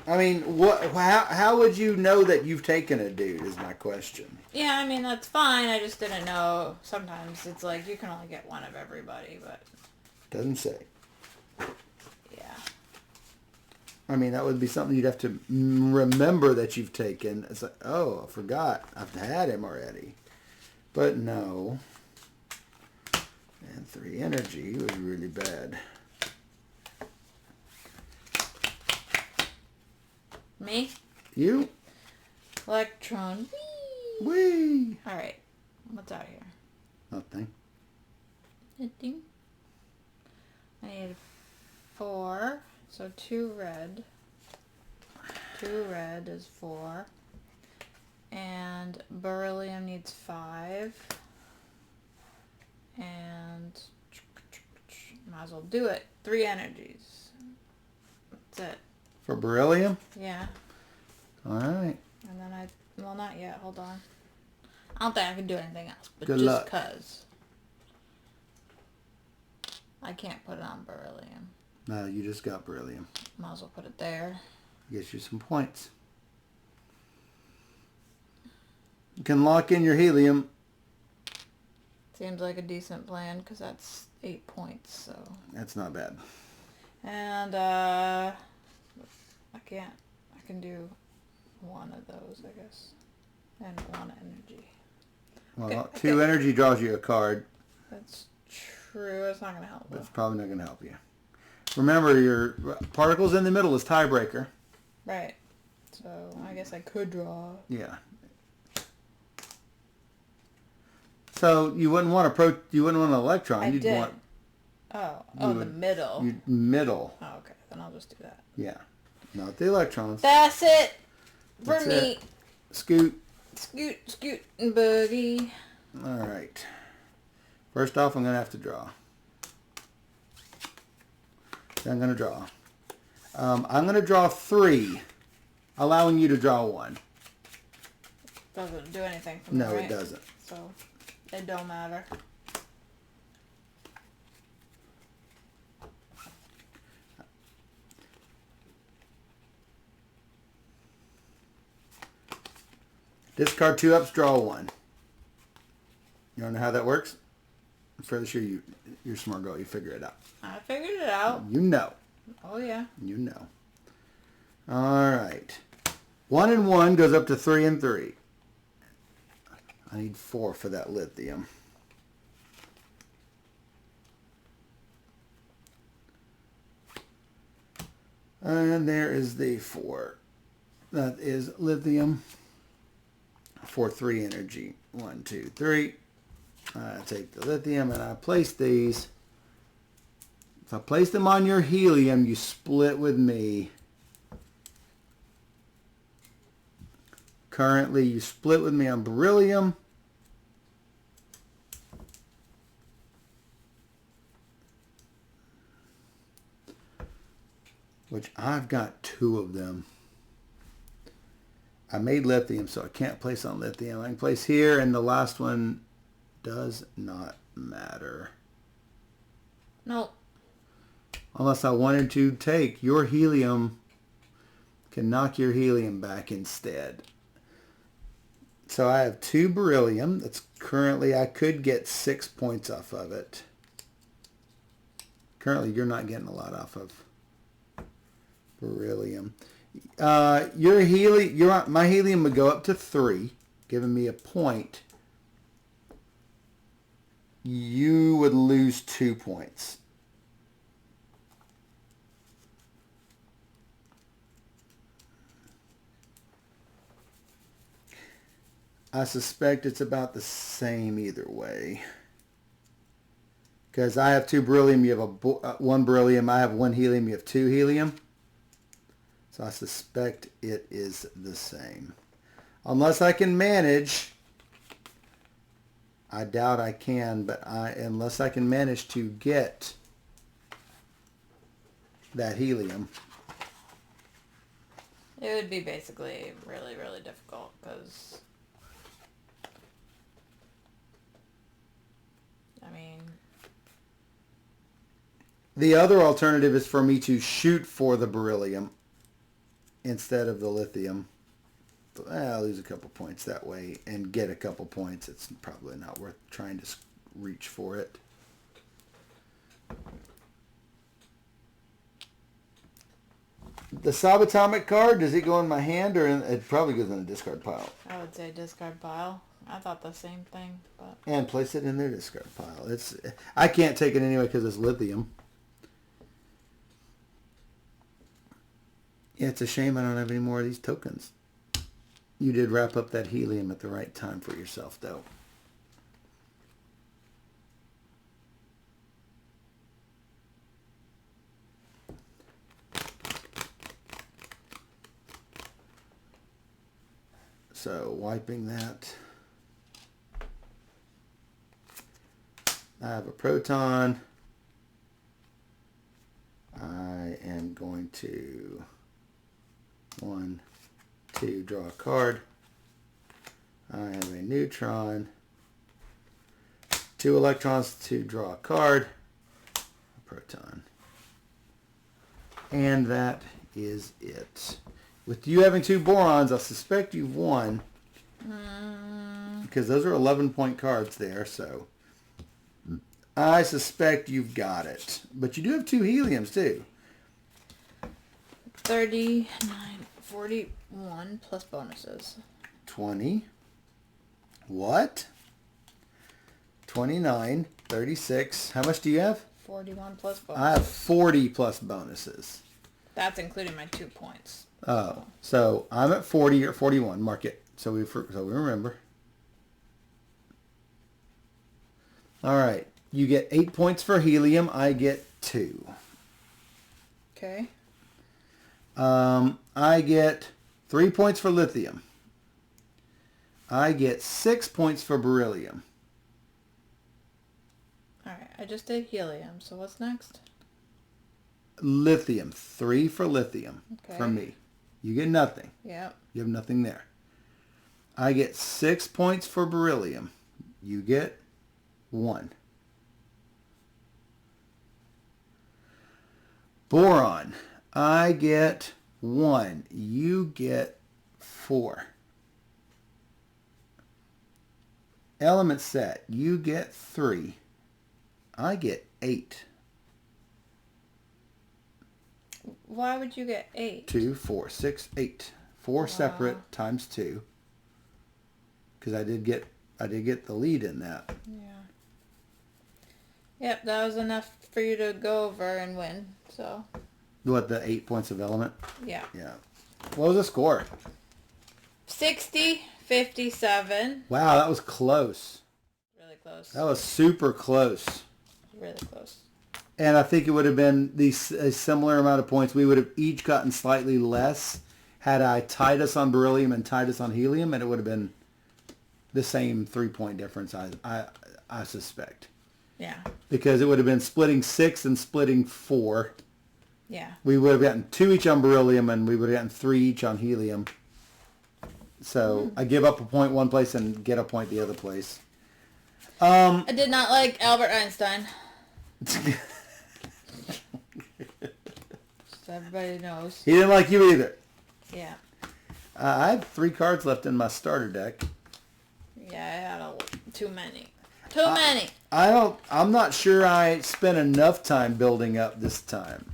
I mean, how would you know that you've taken a dude is my question. Yeah, I mean, that's fine. I just didn't know. Sometimes it's like you can only get one of everybody, but... Doesn't say. Yeah. I mean, that would be something you'd have to remember that you've taken. It's like, oh, I forgot. I've had him already. But no. And 3 energy was really bad. Me? You. Electron. Whee! Whee! Alright. What's out here? Nothing. Nothing. I need 4. So 2 red. 2 red is 4. And beryllium needs 5. And might as well do it. 3 energies. That's it. For beryllium? Yeah. Alright. And then well, not yet. Hold on. I don't think I can do anything else. But Good just luck. because. I can't put it on beryllium. No, you just got beryllium. Might as well put it there. Gets you some points. You can lock in your helium. Seems like a decent plan because that's 8 points. So. That's not bad. And I can't. I can do one of those, I guess. And 1 energy. Well, Okay, 2 okay. energy draws you a card. That's true. It's not going to help. That's probably not going to help you. Remember, your particles in the middle is tiebreaker. Right. So I guess I could draw. Yeah. So you wouldn't want you wouldn't want an electron. I You'd did. want The middle. middle. Oh, okay. Then I'll just do that. Yeah. Not the electrons. That's it for That's me. it. Scoot. Scoot, and boogie. All right. First off, I'm going to have to draw. Then I'm going to draw. I'm going to draw 3, allowing you to draw 1. Doesn't do anything for me, No, right? it doesn't. So it don't matter. Discard 2 ups, draw 1. You want to know how that works? I'm fairly sure you're a smart girl. You figure it out. I figured it out. You know. Oh, yeah. You know. All right. 1 and 1 goes up to 3 and 3. I need 4 for that lithium. And there is the 4. That is lithium for 3 energy. 1, 2, 3. I take the lithium and I place these. If I place them on your helium, you split with me. Currently, you split with me on beryllium. Which I've got 2 of them. I made lithium, so I can't place on lithium. I can place here, and the last one does not matter. Nope. Unless I wanted to take your helium, can knock your helium back instead. So I have 2 beryllium. That's currently, I could get 6 points off of it. Currently, you're not getting a lot off of beryllium. My helium would go up to 3, giving me a point. You would lose 2 points. I suspect it's about the same either way. Because I have 2 beryllium, you have 1 beryllium, I have 1 helium, you have 2 helium. So I suspect it is the same. Unless I can manage, I doubt I can, but unless I can manage to get that helium. It would be basically really, really difficult because, I mean... The other alternative is for me to shoot for the beryllium instead of the lithium. I'll lose a couple points that way and get a couple points. It's probably not worth trying to reach for it. The subatomic card, does it go in my hand or it probably goes in the discard pile? I would say discard pile. I thought the same thing, but... And place it in their discard pile. I can't take it anyway because it's lithium. Yeah, it's a shame I don't have any more of these tokens. You did wrap up that helium at the right time for yourself, though. So, wiping that. I have a proton. I am going to 1, 2, draw a card. I have a neutron. 2 electrons to draw a card. A proton. And that is it. With you having 2 borons, I suspect you've won. Because those are 11-point cards there, so I suspect you've got it. But you do have 2 heliums, too. 39, 41 plus bonuses. 20. What? 29, 36. How much do you have? 41 plus bonuses. I have 40 plus bonuses. That's including my 2 points. Oh, so I'm at 40 or 41. Mark it. So we remember. All right. You get 8 points for helium. I get 2. Okay. I get 3 points for lithium. I get 6 points for beryllium. All right. I just did helium. So what's next? Lithium. 3 for lithium from me. You get nothing. Yep. You have nothing there. I get 6 points for beryllium. You get 1. Boron. I get 1. You get 4. Element set. You get 3. I get 8. Why would you get 8? 2, 4, 6, 8. 4 separate times 2. Because I did get the lead in that. Yeah. Yep, that was enough for you to go over and win. So. What, the 8 points of element? Yeah. Yeah. What was the score? 60, 57. Wow, that was close. Really close. That was super close. Really close. And I think it would have been a similar amount of points. We would have each gotten slightly less had I tied us on beryllium and tied us on helium, and it would have been the same 3-point difference, I suspect. Yeah. Because it would have been splitting 6 and splitting 4. Yeah. We would have gotten 2 each on beryllium, and we would have gotten 3 each on helium. So I give up a point one place and get a point the other place. I did not like Albert Einstein. So everybody knows. He didn't like you either. Yeah. I had 3 cards left in my starter deck. Yeah, I had too many. Too many. I'm not sure I spent enough time building up this time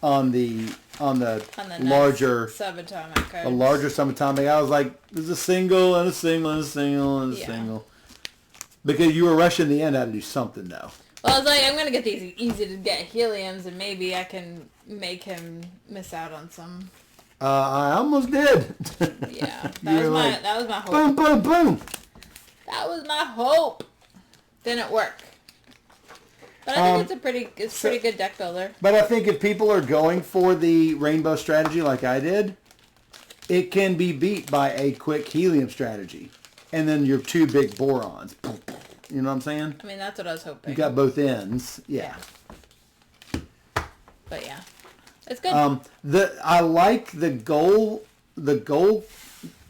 on the larger subatomic cards. The larger subatomic. I was like, there's a single and a single and a single and a single. Because you were rushing the end, I had to do something though. Well, I was like, I'm gonna get these easy to get heliums, and maybe I can make him miss out on some. I almost did. Yeah, that was my hope. Boom, boom, boom. That was my hope. Didn't work. But I think it's a pretty good deck builder. But I think if people are going for the rainbow strategy like I did, it can be beat by a quick helium strategy, and then your 2 big borons. You know what I'm saying? I mean, that's what I was hoping. You got both ends. Yeah. But yeah, it's good. I like the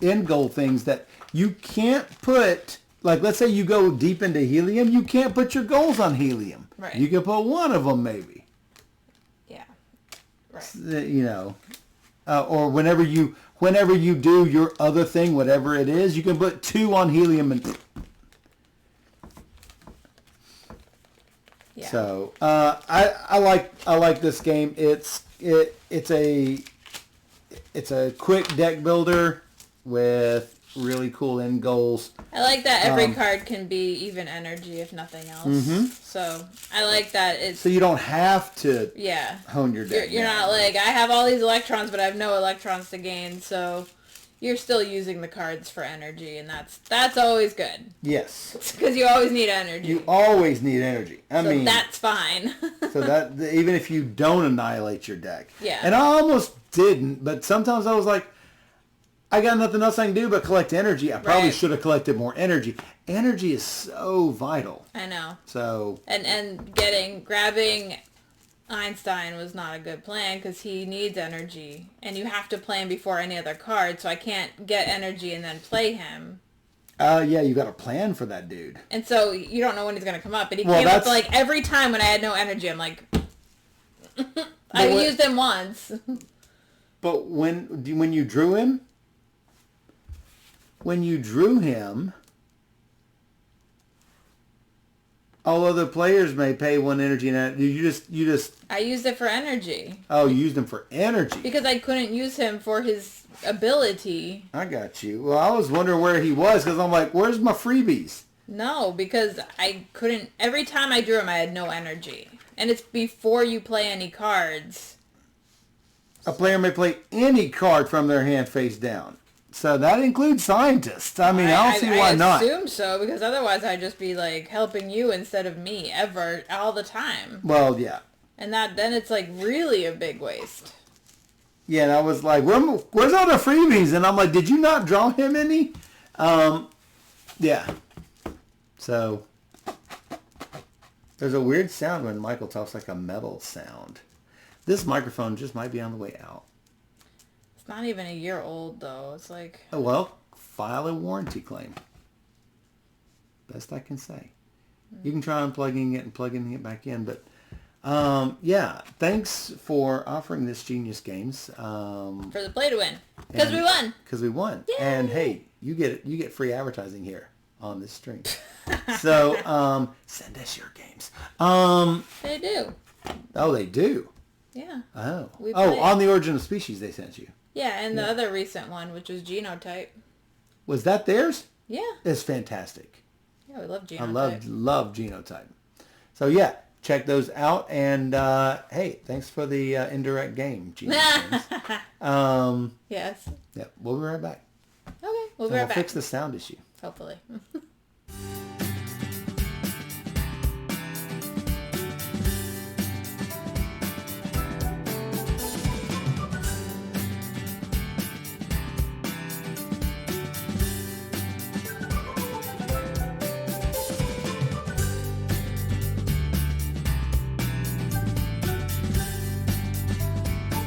end goal things that you can't put. Like, let's say you go deep into helium, you can't put your goals on helium. Right. You can put one of them maybe. Yeah. Right. You know, or whenever you do your other thing, whatever it is, you can put 2 on helium and. Yeah. So I like this game. It's a quick deck builder with really cool end goals. I like that every card can be even energy, if nothing else. So I like that it's... So you don't have to hone your deck. You're not like, I have all these electrons, but I have no electrons to gain, so... You're still using the cards for energy, and that's always good. Yes. Because you always need energy. You always need energy. I mean, that's fine. So that even if you don't annihilate your deck. Yeah. And I almost didn't, but sometimes I was like, I got nothing else I can do but collect energy. I probably should have collected more energy. Energy is so vital. I know. So. And grabbing Einstein was not a good plan because he needs energy, and you have to play him before any other card, so I can't get energy and then play him. Yeah, you got a plan for that dude. And so you don't know when he's going to come up, and he came up like every time when I had no energy. I'm like, I used him once. But when you drew him, all other players may pay one energy, and you just. I used it for energy. Oh, you used him for energy. Because I couldn't use him for his ability. I got you. Well, I was wondering where he was because I'm like, where's my freebies? No, because I couldn't. Every time I drew him, I had no energy, and it's before you play any cards. A player may play any card from their hand face down. So that includes scientists. I mean, I don't see why not. I assume so, because otherwise I'd just be like helping you instead of me all the time. Well, yeah. And then it's like really a big waste. Yeah, and I was like, where's all the freebies? And I'm like, did you not draw him any? Yeah. So there's a weird sound when Michael talks, like a metal sound. This microphone just might be on the way out. Not even a year old though. It's like, oh, well, file a warranty claim. Best I can say. You can try unplugging it and plugging it back in, but yeah, thanks for offering this Genius Games for the play to win, because we won. Yay! And hey, you get free advertising here on this stream. So send us your games. They do. Oh, they do. Yeah. Oh, on the Origin of Species they sent you. Yeah, and the other recent one, which was Genotype. Was that theirs? Yeah. It's fantastic. Yeah, we love Genotype. I love Genotype. So yeah, check those out. And hey, thanks for the indirect game, Genius Games. Yes. Yeah, we'll be right back. Okay, we'll be right back. We'll fix the sound issue. Hopefully.